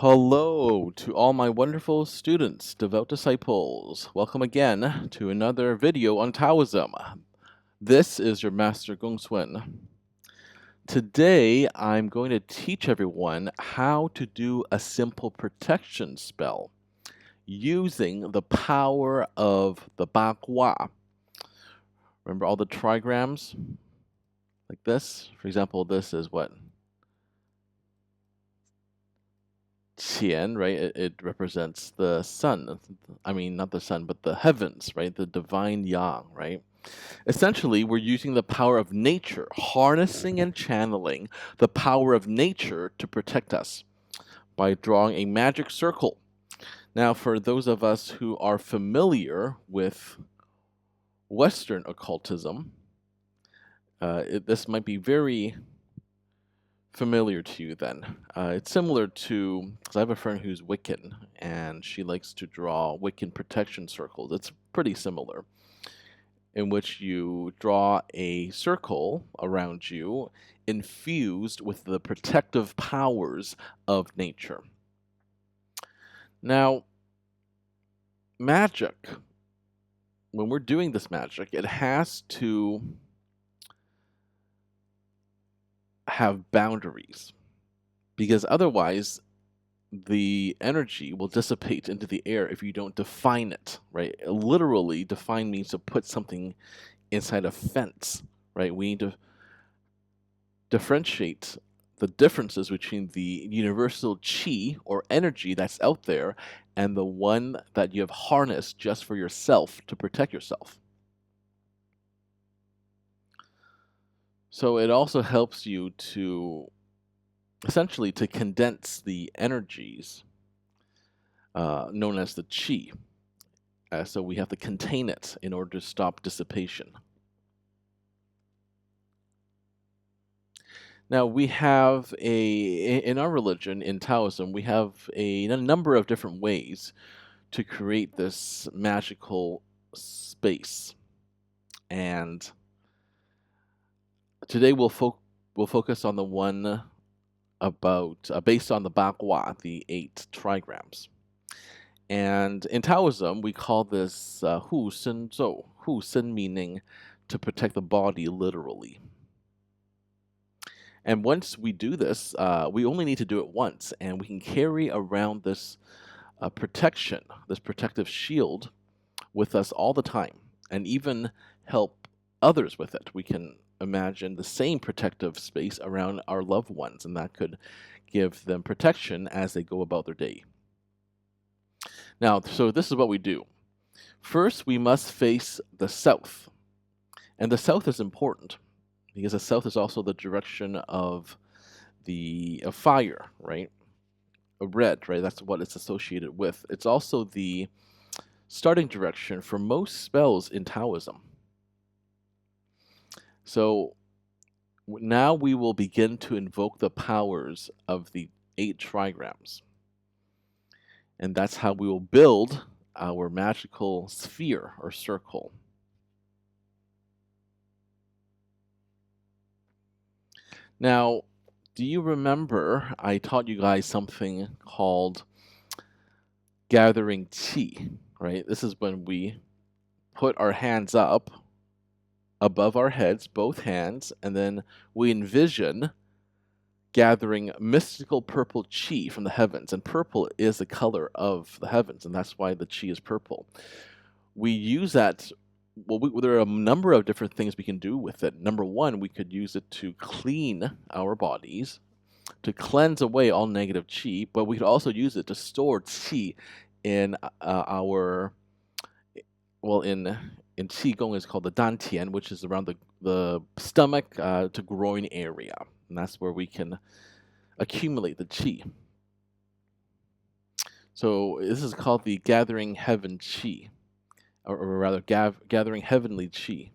Hello to all my wonderful students, devout disciples. Welcome again to another video on Taoism. This is your Master GongSun. Today, I'm going to teach everyone how to do a simple protection spell using the power of the Bagua. Remember all the trigrams? Like this? For example, this is what? Qian, right? It represents the sun. I mean, not the sun, but the heavens, right? The divine yang, right? Essentially, we're using the power of nature, harnessing and channeling the power of nature to protect us by drawing a magic circle. Now, for those of us who are familiar with Western occultism, this might be very familiar to you then. It's similar to, because I have a friend who's Wiccan, and she likes to draw Wiccan protection circles. It's pretty similar, in which you draw a circle around you infused with the protective powers of nature. Now, magic, when we're doing this magic, it has to have boundaries, because otherwise the energy will dissipate into the air if you don't define it, right? Literally, define means to put something inside a fence, right? We need to differentiate the differences between the universal chi or energy that's out there and the one that you have harnessed just for yourself to protect yourself. So it also helps you to essentially to condense the energies known as the chi. So we have to contain it in order to stop dissipation. Now we have in our religion, in Taoism, we have a number of different ways to create this magical space. And today we'll focus on the one about based on the Bagua, the 8 trigrams. And in Taoism, we call this Hu Sen Zhou. Hu Sen meaning to protect the body literally. And once we do this, we only need to do it once, and we can carry around this protection, this protective shield, with us all the time, and even help others with it. We can imagine the same protective space around our loved ones, and that could give them protection as they go about their day. Now, so this is what we do. First, we must face the south. And the south is important because the south is also the direction of the fire, right? Red, right? That's what it's associated with. It's also the starting direction for most spells in Taoism. So now we will begin to invoke the powers of the 8 trigrams. And that's how we will build our magical sphere or circle. Now, do you remember I taught you guys something called gathering qi, right? This is when we put our hands up above our heads, both hands, and then we envision gathering mystical purple qi from the heavens. And purple is the color of the heavens, and that's why the qi is purple. We use that. Well, there are a number of different things we can do with it. Number one, we could use it to clean our bodies, to cleanse away all negative qi, but we could also use it to store qi in our, well, in Qigong is called the dantian, which is around the stomach to groin area. And that's where we can accumulate the qi. So this is called the gathering heaven qi, or rather gathering heavenly qi.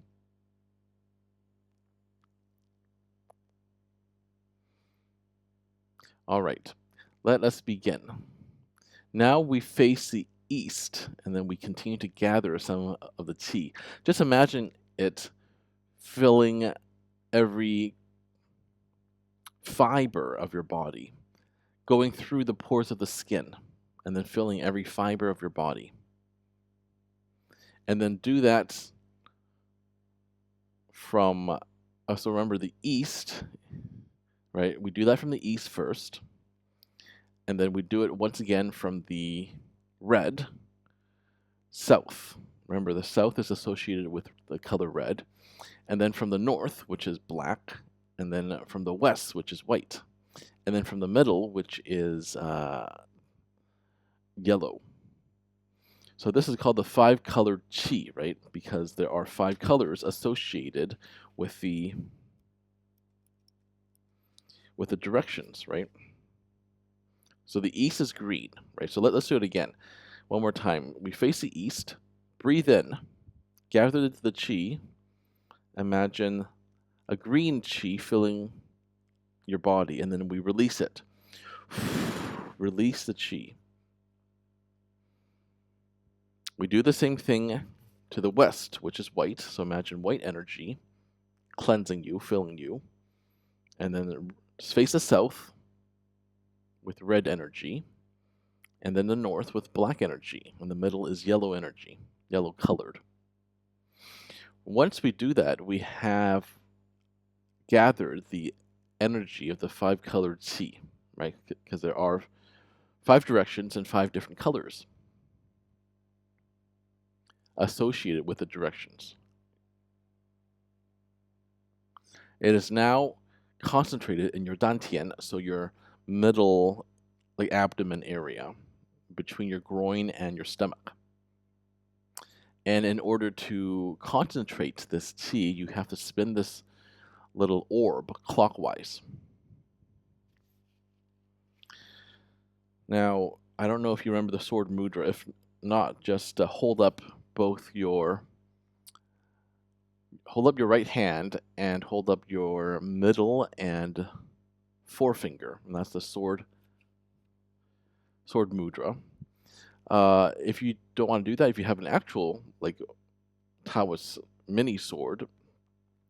All right, let us begin. Now we face the east, and then we continue to gather some of the qi. Just imagine it filling every fiber of your body, going through the pores of the skin and then filling every fiber of your body. And then do that from, so remember the east, right? We do that from the east first. And then we do it once again from the red, south. Remember, the south is associated with the color red. And then from the north, which is black. And then from the west, which is white. And then from the middle, which is yellow. So this is called the five-colored qi, right? Because there are 5 colors associated with the directions, right? So the east is green, right? So let's do it again. One more time. We face the east, breathe in, gather the qi, imagine a green qi filling your body, and then we release it. Release the qi. We do the same thing to the west, which is white. So imagine white energy cleansing you, filling you. And then face the south with red energy. And then the north with black energy. And the middle is yellow energy, yellow colored. Once we do that, we have gathered the energy of the 5-colored qi, right? Because there are 5 directions and 5 different colors associated with the directions. It is now concentrated in your dantian, so your middle, like abdomen area, between your groin and your stomach. And in order to concentrate this qi, you have to spin this little orb clockwise. Now, I don't know if you remember the sword mudra. If not, just hold up your right hand and hold up your middle and forefinger, and that's the sword mudra. If you don't want to do that, if you have an actual like Taoist mini sword,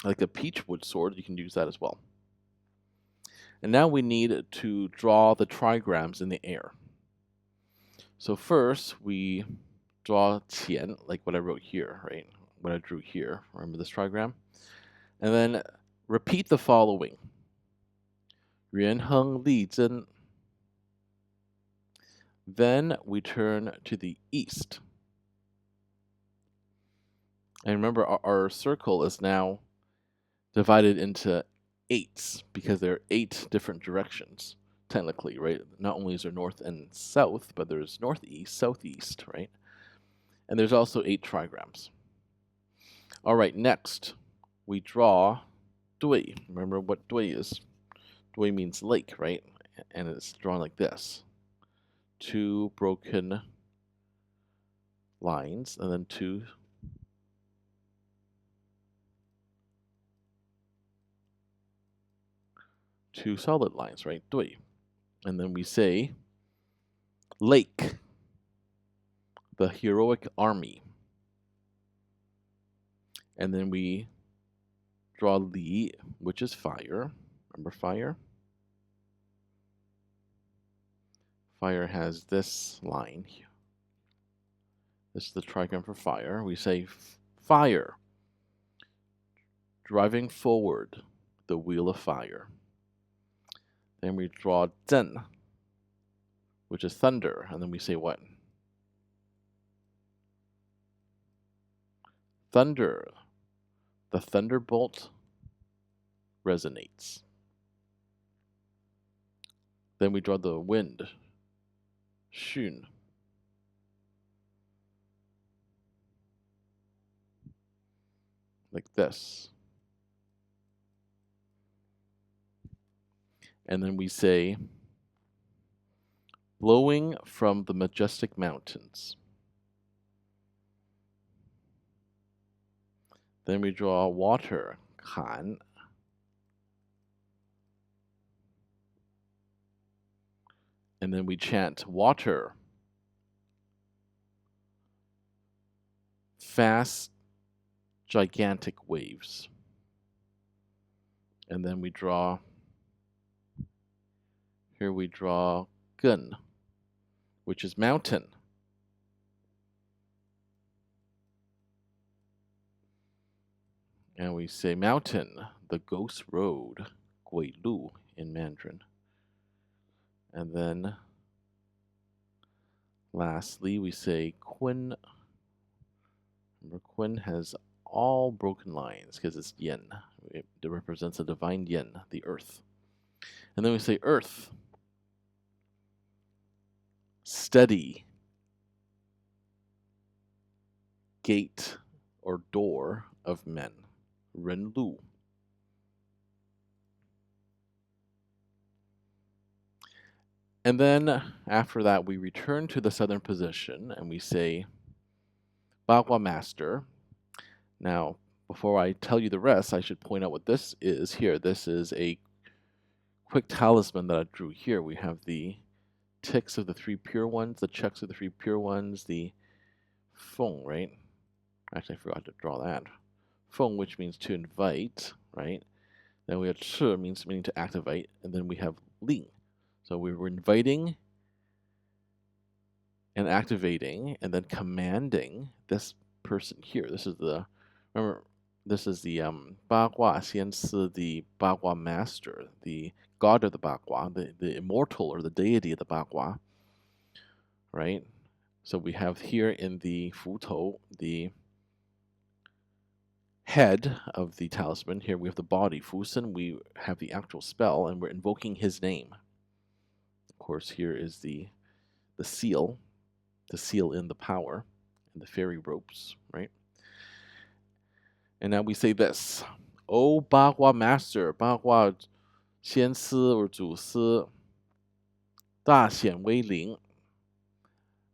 like a peachwood sword, you can use that as well. And now we need to draw the trigrams in the air. So first we draw qian, like what I wrote here, right? What I drew here. Remember this trigram? And then repeat the following. Yuan Heng Li Zhen. Then we turn to the east. And remember, our circle is now divided into 8s because there are 8 different directions, technically, right? Not only is there north and south, but there's northeast, southeast, right? And there's also 8 trigrams. All right, next, we draw dui. Remember what dui is? Dui means lake, right? And it's drawn like this. 2 broken lines, and then 2 solid lines, right? Dui. And then we say lake, the heroic army. And then we draw Li, which is fire. Remember fire? Fire has this line here. This is the trigram for fire. We say fire, driving forward the wheel of fire. Then we draw Zhen, which is thunder. And then we say what? Thunder. The thunderbolt resonates. Then we draw the wind. Xun. Like this. And then we say, blowing from the majestic mountains. Then we draw water, kan. And then we chant water, fast, gigantic waves. And then we draw, here we draw gun, which is mountain. And we say mountain, the ghost road, 鬼路 in Mandarin. And then lastly, we say Kun. Remember, Kun has all broken lines because it's yin. It represents the divine yin, the earth. And then we say earth, steady, gate or door of men, 人路. And then after that, we return to the southern position and we say Bagua Master. Now, before I tell you the rest, I should point out what this is here. This is a quick talisman that I drew here. We have the ticks of the 3 pure ones, the checks of the 3 pure ones, the feng, right? Actually, I forgot to draw that. Feng, which means to invite, right? Then we have chi, meaning to activate, and then we have ling. So we were inviting and activating and then commanding this person here. This is the, remember, this is the Bagua Xiansi, the Bagua Master, the god of the Bagua, the immortal or the deity of the Bagua, right? So we have here in the Futou, the head of the talisman. Here we have the body, Fusen. We have the actual spell, and we're invoking his name. Of course, here is the seal, to seal in the power, and the fairy ropes, right? And now we say this: O Bagua Master, Bagua Xiansi or 祖师, 大显威灵,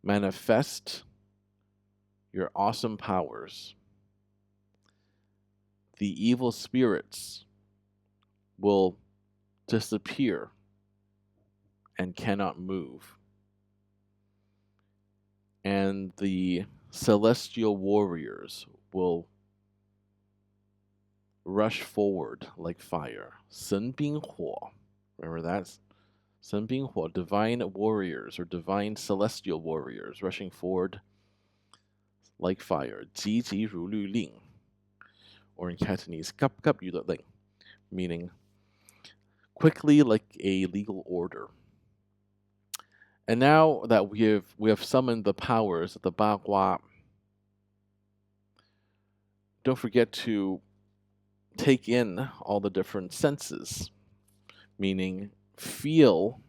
manifest your awesome powers. The evil spirits will disappear and cannot move. And the celestial warriors will rush forward like fire. 神兵火. Remember that? 神兵火, divine warriors or divine celestial warriors rushing forward like fire. 急急如律令. Or in Cantonese, 急急如律令, meaning quickly like a legal order. And now that we have summoned the powers of the Bagua, don't forget to take in all the different senses, meaning feel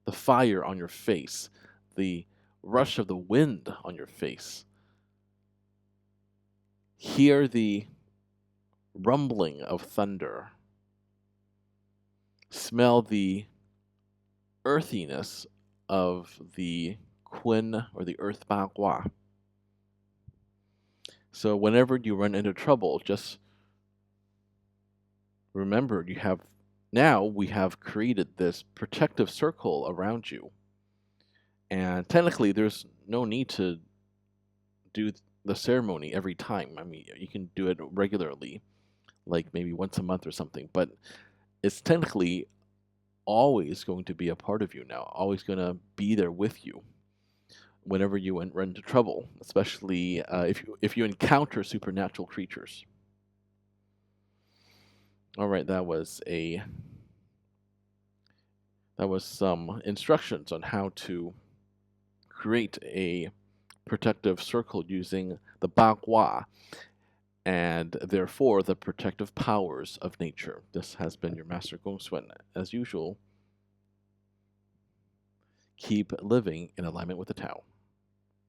the fire on your face, the rush of the wind on your face. Hear the rumbling of thunder. Smell the earthiness of the Kun or the earth Bagua. So whenever you run into trouble, just remember we have created this protective circle around you. And technically there's no need to do the ceremony every time. I mean, you can do it regularly, like maybe once a month or something, but it's technically always going to be a part of you now, always going to be there with you whenever you run into trouble, especially if you encounter supernatural creatures. All right, that was some instructions on how to create a protective circle using the Bagua and therefore the protective powers of nature. This has been your Master GongSun. As usual, keep living in alignment with the Tao.